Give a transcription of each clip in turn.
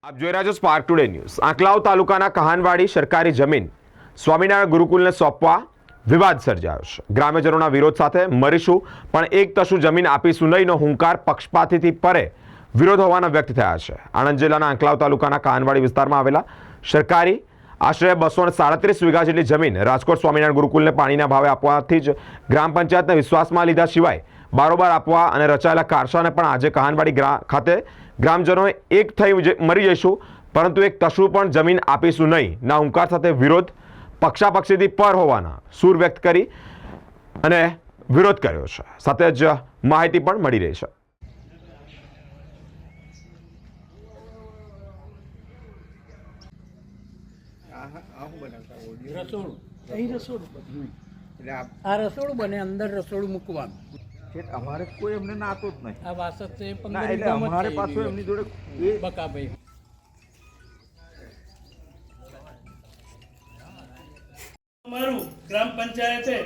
આપ જોઈ રહ્યા છો સ્પાર્ક ટુડે ન્યૂઝ। આંકલાવ તાલુકાના કહાનવાડી સરકારી જમીન સ્વામિનારાયણ ગુરુકુલને સોંપવા વિવાદ સર્જાયો છે। ગ્રામ્યજનોના વિરોધ સાથે મરીશું પણ એક તસુ જમીન આપીશું નહીંનો હુંકાર પક્ષપાતીથી પરે વિરોધ હોવાના વ્યક્ત થયા છે। આણંદ જિલ્લાના આંકલાવ તાલુકાના કહાનવાડી વિસ્તારમાં આવેલા સરકારી આશરે 237 વીઘા જેટલી જમીન રાજકોટ સ્વામિનારાયણ ગુરુકુલને પાણીના ભાવે આપવાથી જ ગ્રામ પંચાયતને વિશ્વાસમાં લીધા સિવાય બારોબાર આપવા અને રચાયેલા કારસાને પણ આજે કહાનવાડી ખાતે ગ્રામજનોએ એક થઈ મરી જઈશું પરંતુ એક તસુ પણ જમીન આપીશું નહીં ના હુંકાર સાથે વિરોધ પક્ષાપક્ષીથી પર હોવાના સૂર વ્યક્ત કરી અને વિરોધ કર્યો છે। સાથે જ માહિતી પણ મળી રહી છે। રસોડું બને અંદર રસોડું મૂકવાનું અમારે કોઈ એમને નાતો જ નહીં। આ વાસત છે એટલે અમારે પાછું એમની જોડે બકાભાઈ અમારું ગ્રામ પંચાયતે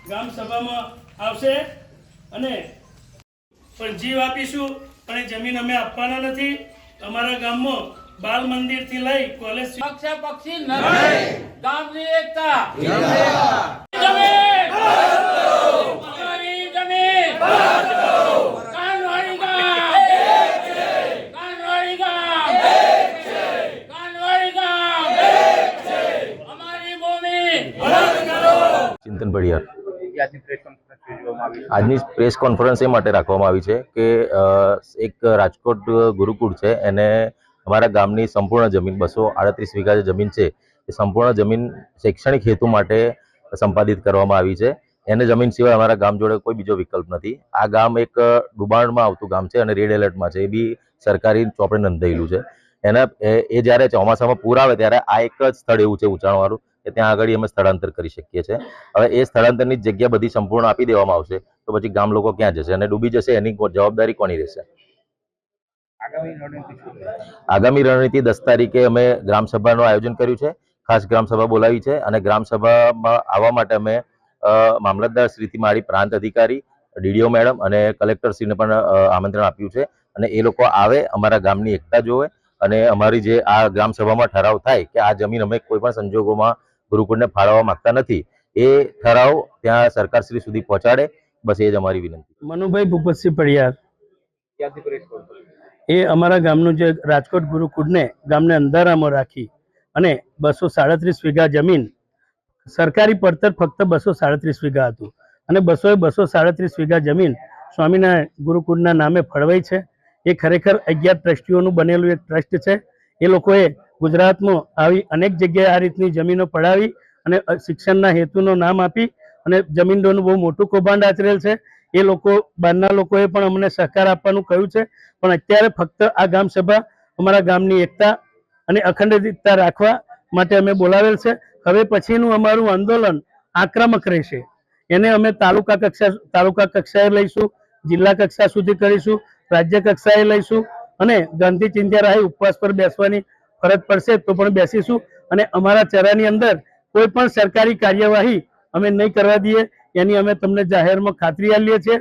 ગ્રામ સભામાં આવશે અને પણ જીવ આપીશું પણ એ જમીન અમે આપવાના નથી। અમારા ગામમાં બાલ મંદિર થી લઈ કોલેજ પક્ષી નહીં ગામની એકતા ચિંતન પડિયાર આજની પ્રેસ કોન્ફરન્સ એ માટે રાખવામાં આવી છે કે એક રાજકોટ ગુરુકુળ છે એને અમારા ગામની સંપૂર્ણ જમીન 238 વીઘા જે જમીન છે એ સંપૂર્ણ જમીન શૈક્ષણિક હેતુ માટે સંપાદિત કરવામાં આવી છે। એને જમીન સિવાય અમારા ગામ જોડે કોઈ બીજો વિકલ્પ નથી। આ ગામ એક ડુબાણમાં આવતું ગામ છે અને રેડ એલર્ટમાં છે, એ બી સરકારી ચોપડે નોંધાયેલું છે। એ જ્યારે ચોમાસામાં પૂર આવે ત્યારે આ એક જ સ્થળ એવું છે ઊંચાણવાળું કે ત્યાં આગળ અમે સ્થળાંતર કરી શકીએ છીએ। હવે એ સ્થળાંતરની જગ્યા બધી સંપૂર્ણ આપી દેવામાં આવશે તો પછી ગામ લોકો ક્યાં જશે અને ડૂબી જશે એની જવાબદારી કોની રહેશે? આગામી રણનીતિ 10 તારીખે અમે ગ્રામસભાનું આયોજન કર્યું છે। ખાસ ગ્રામસભા બોલાવી છે અને ગ્રામસભામાં આવવા માટે અમે મામલતદાર શ્રીથી માંડી પ્રાંત અધિકારી, ડીડીઓ મેડમ અને કલેક્ટરશ્રીને પણ આમંત્રણ આપ્યું છે અને એ લોકો આવે, અમારા ગામની એકતા જોવે અને અમારી જે આ ગ્રામસભામાં ઠરાવ થાય કે આ જમીન અમે કોઈ પણ સંજોગોમાં ગુરુકુળને ફાળવવા માંગતા નથી, એ ઠરાવ ત્યાં સરકારશ્રી સુધી પહોંચાડે, બસ એ જ અમારી વિનંતી। મનુભાઈ ભૂપતસિંહ પડિયાર એ અમારા ગામનું જે રાજકોટ ગુરુકુળને ગામને અંધારામાં રાખી અને 237 વીઘા જમીન સરકારી પડતર ફક્ત 237 વીઘા હતું અને 237 વીઘા જમીન સ્વામિનારાયણ ગુરુકુળના નામે ફળવાઈ છે। એ ખરેખર 11 ટ્રસ્ટીઓનું બનેલું એક ટ્રસ્ટ છે। એ લોકોએ ગુજરાતમાં આવી અનેક જગ્યાએ આ રીતની જમીનો પડાવી અને શિક્ષણના હેતુનું નામ આપી અને જમીનોનું બહુ મોટું કૌભાંડ આચરેલ છે। એ લોકો બહારના લોકોએ પણ અમને સહકાર આપવાનું કહ્યું છે પણ અત્યારે ફક્ત આ ગામ સભા અમારા ગામની એકતા અને અખંડિતતા રાખવા માટે અમે બોલાવેલ છે। હવે પછીનું અમારું આંદોલન આક્રમક રહેશે, એને અમે તાલુકા કક્ષાએ લઈશું, જિલ્લા કક્ષા સુધી કરીશું, રાજ્ય કક્ષાએ લઈશું અને ગાંધી ચિંધ્યા ઉપવાસ પર બેસવાની ફરજ પડશે તો પણ બેસીશું અને અમારા ચરાની અંદર કોઈ પણ સરકારી કાર્યવાહી અમે નહીં કરવા દઈએ એની અમે તમને જાહેરમાં ખાતરી આપીએ છીએ।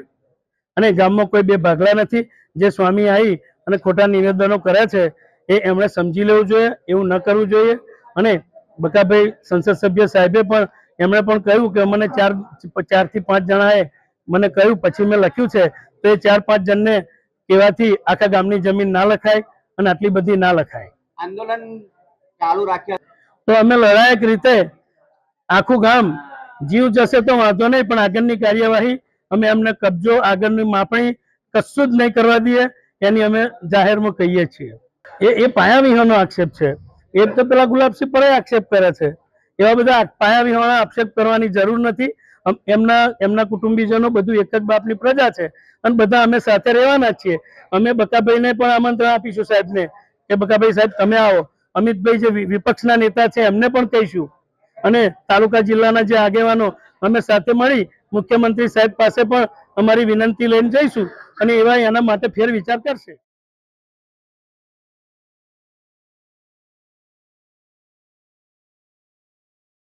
અને ગામમાં કોઈ બે ભાગલા નથી। જે સ્વામી આવી અને ખોટા નિવેદનો કરે છે એ એમણે સમજી લેવું જોઈએ, એવું ન કરવું જોઈએ। અને બકાભાઈ સંસદ સભ્ય સાહેબે પણ એમણે પણ કહ્યું કે મને 4 થી 5 જણાએ મને કહ્યું, પછી મેં લખ્યું છે તો એ 4-5 જણને કહેવાથી આખા ગામની જમીન ના લખાય અને આટલી બધી ના લખાય। આંદોલન ચાલુ રાખ્યા તો અમે લડાયક રીતે આખું ગામ જીવ જશે તો વાંધો નહીં પણ આગળની કાર્યવાહી અમે એમને કબજો આગળની માપણી કશું જ નહીં કરવા દઈએ એની અમે જાહેરમાં કહીએ છીએ। એ પાયા વિહોણો આક્ષેપ છે। એ તો પેલા ગુલાબસિંહ પર આક્ષેપ કરે છે, એવા બધા પાયા વિહોણા આક્ષેપ કરવાની જરૂર નથી। એમના કુટુંબીજનો બધું એક જ બાપની પ્રજા છે અને બધા અમે સાથે રહેવાના છીએ। અમે બકાભાઈને પણ આમંત્રણ આપીશું સાહેબને કે બકાભાઈ સાહેબ તમે આવો, અમિતભાઈ જે વિપક્ષના નેતા છે એમને પણ કહીશું અને તાલુકા જિલ્લાના જે આગેવાનો અમે સાથે મળી મુખ્યમંત્રી સાહેબ પાસે પણ અમારી વિનંતી લઈને જઈશું અને એવા એના માટે ફેર વિચાર કરશે।